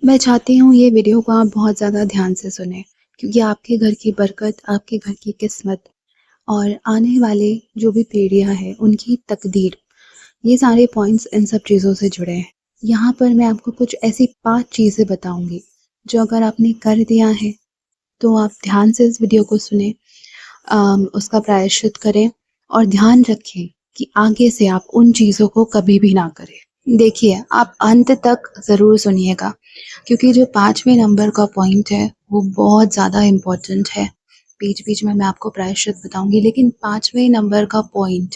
मैं चाहती हूँ ये वीडियो को आप बहुत ज़्यादा ध्यान से सुनें, क्योंकि आपके घर की बरकत, आपके घर की किस्मत और आने वाले जो भी पीढ़ियाँ हैं, उनकी तकदीर, ये सारे पॉइंट्स इन सब चीज़ों से जुड़े हैं। यहाँ पर मैं आपको कुछ ऐसी 5 चीज़ें बताऊँगी, जो अगर आपने कर दिया है, तो आप ध्यान से इस वीडियो को सुनें, उसका प्रायश्चित करें और ध्यान रखें कि आगे से आप उन चीज़ों को कभी भी ना करें। देखिए, आप अंत तक ज़रूर सुनिएगा, क्योंकि जो 5वें नंबर का पॉइंट है, वो बहुत ज़्यादा इम्पोर्टेंट है। बीच-बीच में मैं आपको प्रायश्चित बताऊँगी, लेकिन 5वें नंबर का पॉइंट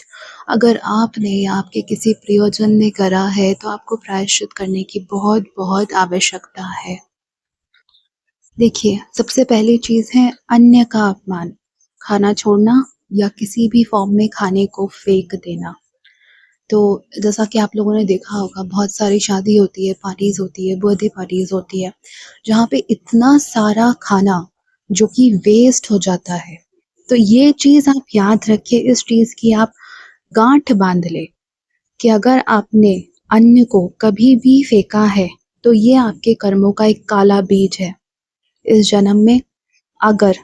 अगर आपने या आपके किसी प्रियजन ने करा है, तो आपको प्रायश्चित करने की बहुत-बहुत आवश्यकता है। देखिए, सबसे पहली चीज़ है अन्य का अपमान, खाना छोड़ना या किसी भी फ़ॉर्म में खाने को फेंक देना। तो जैसा कि आप लोगों ने देखा होगा, बहुत सारी शादी होती है, पार्टीज़ होती है, बर्थडे पार्टीज़ होती है, जहाँ पे इतना सारा खाना जो कि वेस्ट हो जाता है। तो ये चीज़ आप याद रखिए, इस चीज़ की आप गाँठ बाँध लें कि अगर आपने अन्न को कभी भी फेंका है, तो ये आपके कर्मों का एक काला बीज है। इस जन्म में अगर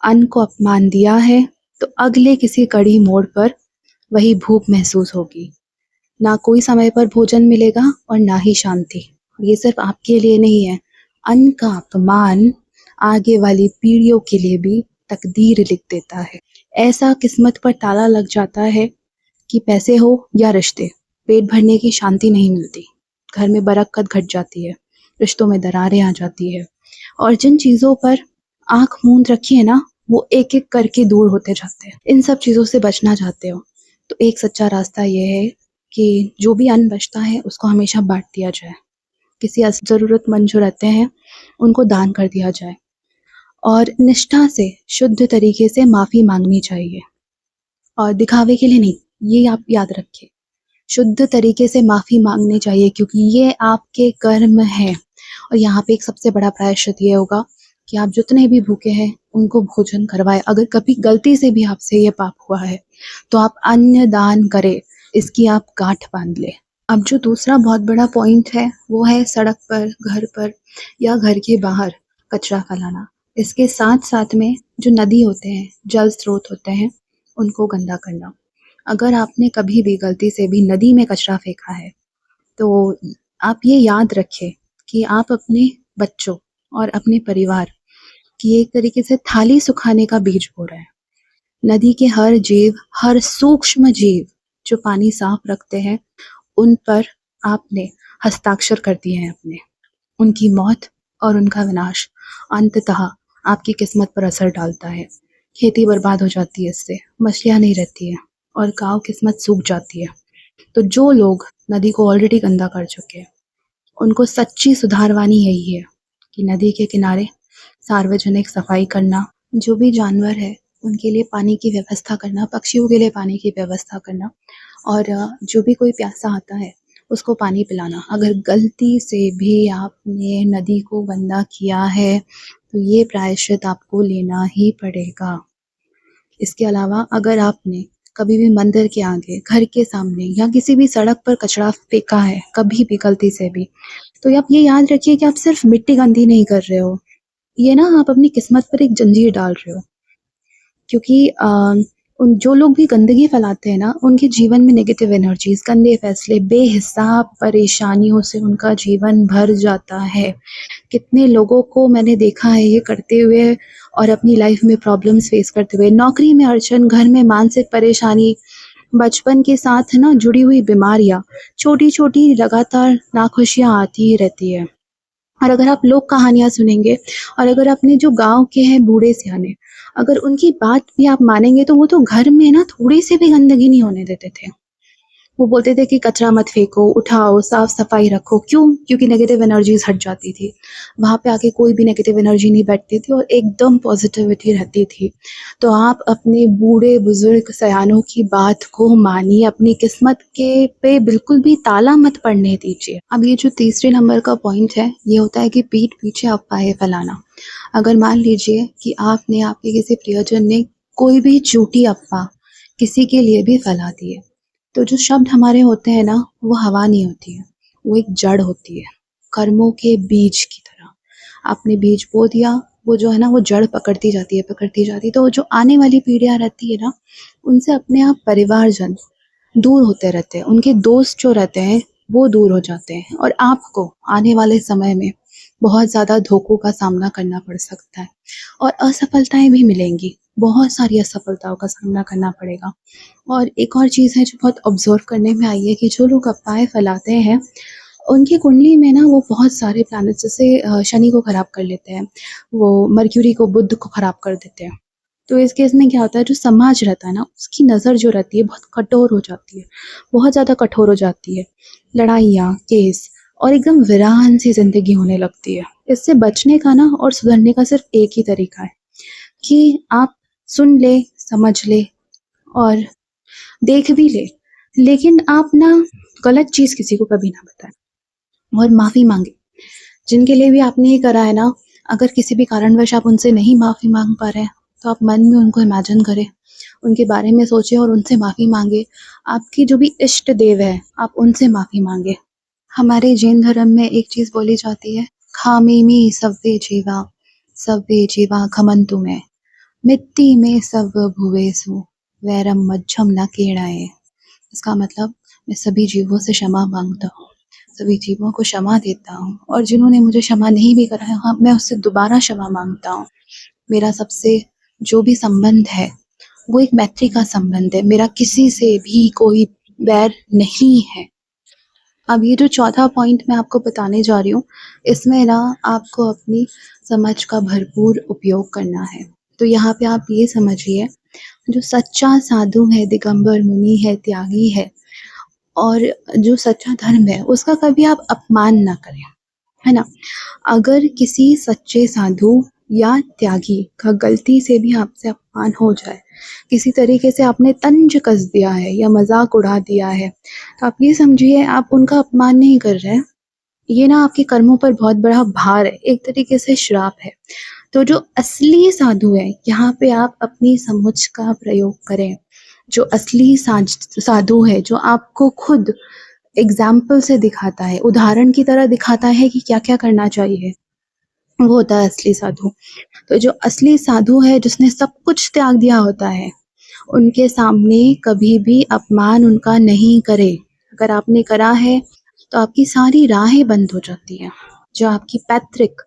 अन्न को अपमान दिया है, तो अगले किसी कड़ी मोड़ पर वही भूख महसूस होगी। ना कोई समय पर भोजन मिलेगा और ना ही शांति। ये सिर्फ आपके लिए नहीं है, अन्न का अपमान आगे वाली पीढ़ियों के लिए भी तकदीर लिख देता है। ऐसा किस्मत पर ताला लग जाता है कि पैसे हो या रिश्ते, पेट भरने की शांति नहीं मिलती। घर में बरकत घट जाती है, रिश्तों में दरारें आ जाती है और जिन चीज़ों पर आँख मूंद रखी है ना, वो एक-एक करके दूर होते जाते हैं। इन सब चीज़ों से बचना चाहते हो, तो एक सच्चा रास्ता ये है कि जो भी अन्न बचता है, उसको हमेशा बाँट दिया जाए। किसी ज़रूरतमंद जो रहते हैं, उनको दान कर दिया जाए और निष्ठा से, शुद्ध तरीके से माफ़ी माँगनी चाहिए और दिखावे के लिए नहीं, ये आप याद रखें। शुद्ध तरीके से माफ़ी माँगनी चाहिए, क्योंकि ये आपके कर्म हैं और यहाँ पे एक सबसे बड़ा प्रायश्चित ये होगा कि आप जितने भी भूखे हैं, उनको भोजन करवाएँ। अगर कभी गलती से भी आपसे ये पाप हुआ है, तो आप अन्न दान करें, इसकी आप गाँठ बाँध लें। अब जो दूसरा बहुत बड़ा पॉइंट है, वो है सड़क पर, घर पर या घर के बाहर कचरा फैलाना। इसके साथ-साथ में जो नदी होते हैं, जल स्रोत होते हैं, उनको गंदा करना। अगर आपने कभी भी गलती से भी नदी में कचरा फेंका है, तो आप ये याद रखें कि आप अपने बच्चों और अपने परिवार की एक तरीके से थाली सुखाने का बीज बो रहे हैं। नदी के हर जीव, हर सूक्ष्म जीव जो पानी साफ रखते हैं, उन पर आपने हस्ताक्षर कर दिए हैं अपने। उनकी मौत और उनका विनाश अंततः आपकी किस्मत पर असर डालता है। खेती बर्बाद हो जाती है इससे, मछलियाँ नहीं रहती हैं और गाँव किस्मत सूख जाती है। तो जो लोग नदी को ऑलरेडी गंदा कर चुके हैं, उनको सच्ची सुधारवानी यही है कि नदी के किनारे सार्वजनिक सफाई करना, जो भी जानवर है उनके लिए पानी की व्यवस्था करना, पक्षियों के लिए पानी की व्यवस्था करना और जो भी कोई प्यासा आता है उसको पानी पिलाना। अगर गलती से भी आपने नदी को गंदा किया है, तो ये प्रायश्चित आपको लेना ही पड़ेगा। इसके अलावा अगर आपने कभी भी मंदिर के आगे, घर के सामने या किसी भी सड़क पर कचरा फेंका है, कभी भी गलती से भी, तो आप ये याद रखिए कि आप सिर्फ मिट्टी गंदी नहीं कर रहे हो, ये ना आप अपनी किस्मत पर एक जंजीर डाल रहे हो। क्योंकि उन जो लोग भी गंदगी फैलाते हैं ना, उनके जीवन में नेगेटिव एनर्जीज़, गंदे फैसले, बेहिसाब परेशानियों से उनका जीवन भर जाता है। कितने लोगों को मैंने देखा है ये करते हुए और अपनी लाइफ में प्रॉब्लम्स फेस करते हुए। नौकरी में अड़चन, घर में मानसिक परेशानी, बचपन के साथ ना जुड़ी हुई बीमारियाँ, छोटी-छोटी लगातार नाखुशियाँ आती ही रहती है। और अगर आप लोक कहानियाँ सुनेंगे और अगर अपने जो गाँव के हैं बूढ़े-सयाने, अगर उनकी बात भी आप मानेंगे, तो वो तो घर में ना थोड़ी-सी भी गंदगी नहीं होने देते थे। वो बोलते थे कि कचरा मत फेंको, उठाओ, साफ-सफाई रखो। क्यों? क्योंकि नेगेटिव एनर्जीज़ हट जाती थी। वहाँ पे आके कोई भी नेगेटिव एनर्जी नहीं बैठती थी और एकदम पॉज़िटिविटी रहती थी। तो आप अपने बूढ़े-बुज़ुर्ग सयानों की बात को मानिए, अपनी किस्मत के पे बिल्कुल भी ताला मत पड़ने दीजिए। अब ये जो तीसरे नंबर का पॉइंट है, ये होता है कि पीठ पीछे अफ़वाहें फैलाना। अगर मान लीजिए कि आपने, आपके किसी प्रियजन ने कोई भी झूठी अफ़वाह किसी के लिए भी फैला दी है, तो जो शब्द हमारे होते हैं ना, वो हवा नहीं होती है, वो एक जड़ होती है, कर्मों के बीज की तरह। आपने बीज बो दिया, वो जो है ना वो जड़ पकड़ती जाती है, पकड़ती जाती है, तो जो आने वाली पीढ़ियाँ रहती है ना, उनसे अपने आप परिवारजन दूर होते रहते हैं, उनके दोस्त जो रहते हैं वो दूर हो जाते हैं और आपको आने वाले समय में बहुत ज़्यादा धोखों का सामना करना पड़ सकता है और असफलताएँ भी मिलेंगी, बहुत सारी असफलताओं का सामना करना पड़ेगा। और एक और चीज़ है जो बहुत ऑब्ज़र्व करने में आई है कि जो लोग अफ़वाहें फैलाते हैं, उनकी कुंडली में ना वो बहुत सारे प्लैनेट्स जैसे शनि को ख़राब कर लेते हैं, वो मरक्यूरी को, बुध को ख़राब कर देते हैं। तो इस केस में क्या होता है, जो समाज रहता है ना, उसकी नज़र जो रहती है बहुत कठोर हो जाती है, बहुत ज़्यादा कठोर हो जाती है। लड़ाइयाँ, केस और एकदम वीरान सी ज़िंदगी होने लगती है। इससे बचने का ना और सुधरने का सिर्फ़ एक ही तरीका है कि आप सुन ले, समझ ले और देख भी ले, लेकिन आप ना गलत चीज़ किसी को कभी ना बताएँ और माफ़ी माँगे। जिनके लिए भी आपने ये करा है ना, अगर किसी भी कारणवश आप उनसे नहीं माफ़ी माँग पा रहे हैं, तो आप मन में उनको इमेजिन करें, उनके बारे में सोचें और उनसे माफ़ी माँगे। आपकी जो भी इष्ट देव है, आप उनसे माफ़ी माँगे। हमारे जैन धर्म में एक चीज़ बोली जाती है, खामेमि सव्वे जीवा खमन्तु मे, मित्ति में सव्व भुवेषु, वैरम मज्झम न केळये। इसका मतलब मैं सभी जीवों से क्षमा माँगता हूँ, सभी जीवों को क्षमा देता हूँ और जिन्होंने मुझे क्षमा नहीं भी करा है, हाँ, मैं उससे दोबारा क्षमा माँगता हूँ। मेरा सबसे जो भी संबंध है, वो एक मैत्री का संबंध है, मेरा किसी से भी कोई बैर नहीं है। अब ये जो चौथा पॉइंट मैं आपको बताने जा रही हूँ, इसमें ना आपको अपनी समझ का भरपूर उपयोग करना है। तो यहाँ पे आप ये समझिए, जो सच्चा साधु है, दिगंबर मुनि है, त्यागी है और जो सच्चा धर्म है, उसका कभी आप अपमान ना करें, है ना? अगर किसी सच्चे साधु या त्यागी का गलती से भी आपसे अपमान हो जाए, किसी तरीके से आपने तंज कस दिया है या मजाक उड़ा दिया है, तो आप ये समझिए आप उनका अपमान नहीं कर रहे हैं, ये ना आपके कर्मों पर बहुत बड़ा भार है, एक तरीके से श्राप है। तो जो असली साधु है, यहाँ पे आप अपनी समझ का प्रयोग करें। जो असली साधु है, जो आपको खुद एग्जाम्पल से दिखाता है, उदाहरण की तरह दिखाता है कि क्या क्या करना चाहिए, वो होता है असली साधु। तो जो असली साधु है, जिसने सब कुछ त्याग दिया होता है, उनके सामने कभी भी अपमान उनका नहीं करे। अगर आपने करा है तो आपकी सारी राहें बंद हो जाती हैं। जो आपकी पैतृक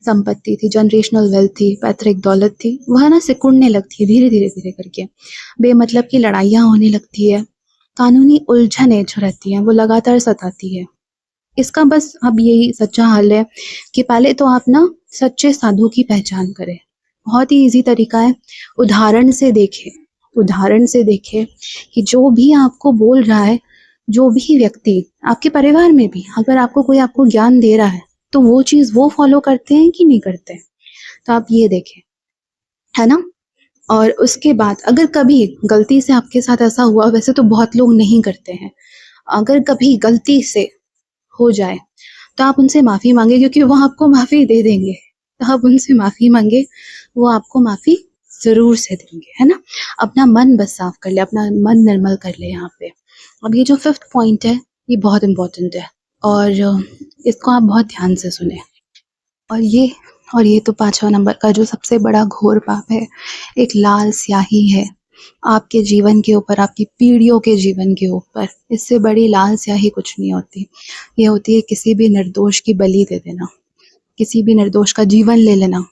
संपत्ति थी, जनरेशनल वेल्थ थी, पैतृक दौलत थी, वह ना सिकुड़ने लगती है धीरे धीरे धीरे करके। बेमतलब की लड़ाइयाँ होने लगती है, कानूनी उलझनें जो रहती हैं वो लगातार सताती है। इसका बस अब यही सच्चा हाल है कि पहले तो आप ना सच्चे साधु की पहचान करें। बहुत ही ईजी तरीका है, उदाहरण से देखें, उदाहरण से देखें कि जो भी आपको बोल रहा है, जो भी व्यक्ति आपके परिवार में भी अगर आपको कोई आपको ज्ञान दे रहा है, तो वो चीज़ वो फॉलो करते हैं कि नहीं करते हैं, तो आप ये देखें, है ना? और उसके बाद अगर कभी गलती से आपके साथ ऐसा हुआ, वैसे तो बहुत लोग नहीं करते हैं, अगर कभी गलती से हो जाए, तो आप उनसे माफ़ी माँगे क्योंकि वो आपको माफ़ी दे देंगे। तो आप उनसे माफ़ी माँगे, वो आपको माफ़ी ज़रूर से देंगे, है ना? अपना मन बस साफ कर ले, अपना मन निर्मल कर ले यहाँ पे। अब ये जो 5th पॉइंट है, ये बहुत इम्पोर्टेंट है और इसको आप बहुत ध्यान से सुनें। और ये तो 5वां नंबर का जो सबसे बड़ा घोर पाप है, एक लाल स्याही है आपके जीवन के ऊपर, आपकी पीढ़ियों के जीवन के ऊपर। इससे बड़ी लाल स्याही कुछ नहीं होती। ये होती है किसी भी निर्दोष की बलि दे देना, किसी भी निर्दोष का जीवन ले लेना,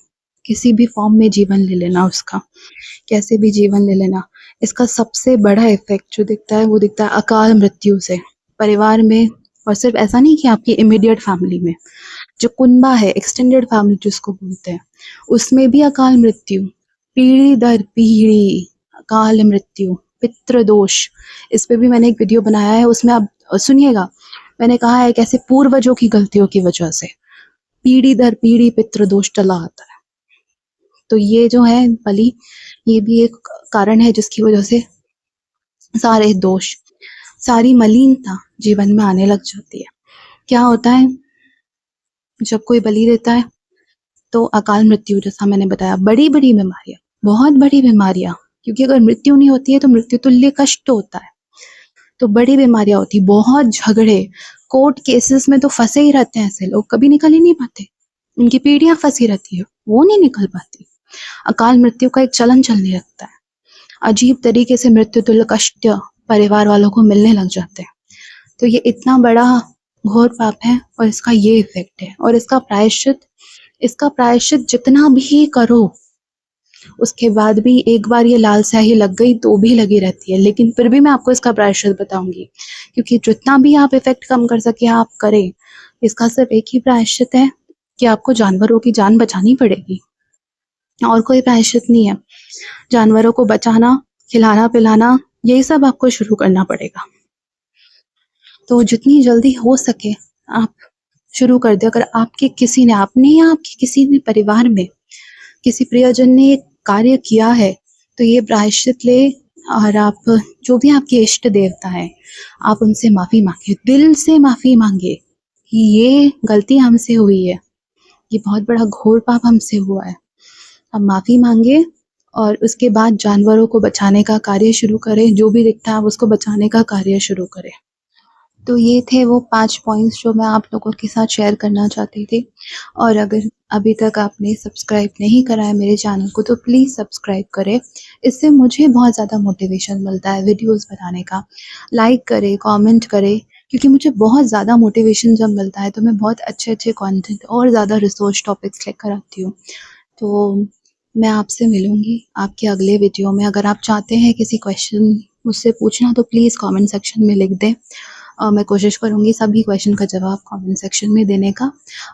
किसी भी फॉर्म में जीवन ले लेना उसका, कैसे भी जीवन ले लेना। इसका सबसे बड़ा इफ़ेक्ट जो दिखता है, वो दिखता है अकाल मृत्यु से, परिवार में। और सिर्फ ऐसा नहीं कि आपकी इमीडिएट फैमिली में, जो कुनबा है, एक्सटेंडेड फैमिली जिसको बोलते हैं, उसमें भी अकाल मृत्यु, पीढ़ी दर पीढ़ी अकाल मृत्यु, पितृदोष। इस पे भी मैंने एक वीडियो बनाया है, उसमें आप सुनिएगा। मैंने कहा है कैसे पूर्वजों की गलतियों की वजह से पीढ़ी दर पीढ़ी पितृदोष चला आता है। तो ये जो है बलि, ये भी एक कारण है जिसकी वजह से सारे दोष, सारी मलिनता जीवन में आने लग जाती है। क्या होता है जब कोई बलि देता है, तो अकाल मृत्यु, जैसा मैंने बताया, बड़ी बड़ी बीमारियां, बहुत बड़ी बीमारियां, क्योंकि अगर मृत्यु नहीं होती है तो मृत्यु तुल्य कष्ट होता है। तो बड़ी बीमारियां होती, बहुत झगड़े, कोर्ट केसेस में तो फंसे ही रहते हैं ऐसे लोग, कभी निकल ही नहीं पाते। उनकी पीढ़ियां फंसी रहती है, वो नहीं निकल पाती। अकाल मृत्यु का एक चलन चलने लगता है। अजीब तरीके से मृत्यु तुल्य कष्ट परिवार वालों को मिलने लग जाते हैं। तो ये इतना बड़ा घोर पाप है और इसका ये इफेक्ट है। और इसका प्रायश्चित जितना भी करो, उसके बाद भी एक बार ये लाल स्याही लग गई तो भी लगी रहती है। लेकिन फिर भी मैं आपको इसका प्रायश्चित बताऊंगी, क्योंकि जितना भी आप इफेक्ट कम कर सके आप करें। इसका सिर्फ एक ही प्रायश्चित है कि आपको जानवरों की जान बचानी पड़ेगी, और कोई प्रायश्चित नहीं है। जानवरों को बचाना, खिलाना पिलाना, यही सब आपको शुरू करना पड़ेगा। तो जितनी जल्दी हो सके आप शुरू कर दे। अगर आपके किसी ने, आपने या आपके किसी ने परिवार में किसी प्रियजन ने कार्य किया है, तो ये प्रायश्चित ले और आप जो भी आपके इष्ट देवता है, आप उनसे माफी मांगे, दिल से माफी मांगे कि ये गलती हमसे हुई है, ये बहुत बड़ा घोर पाप हमसे हुआ है। आप माफी मांगे और उसके बाद जानवरों को बचाने का कार्य शुरू करें। जो भी दिखता है आप उसको बचाने का कार्य शुरू करें। तो ये थे वो 5 पॉइंट्स जो मैं आप लोगों के साथ शेयर करना चाहती थी। और अगर अभी तक आपने सब्सक्राइब नहीं करा है मेरे चैनल को, तो प्लीज़ सब्सक्राइब करें। इससे मुझे बहुत ज़्यादा मोटिवेशन मिलता है वीडियोस बनाने का। लाइक करें, कमेंट करें, क्योंकि मुझे बहुत ज़्यादा मोटिवेशन जब मिलता है तो मैं बहुत अच्छे-अच्छे कंटेंट और ज़्यादा रिसोर्स टॉपिक्स लेकर आती हूँ। तो मैं आपसे मिलूँगी आपके अगले वीडियो में। अगर आप चाहते हैं किसी क्वेश्चन मुझसे पूछना तो प्लीज़ कमेंट सेक्शन में लिख दें। मैं कोशिश करूँगी सभी क्वेश्चन का जवाब कमेंट सेक्शन में देने का।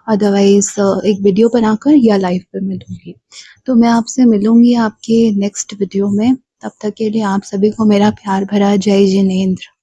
अदरवाइज़ एक वीडियो बनाकर या लाइव पे मैं दूँगी। तो मैं आपसे मिलूँगी आपके नेक्स्ट वीडियो में। तब तक के लिए आप सभी को मेरा प्यार भरा जय जिनेंद्र।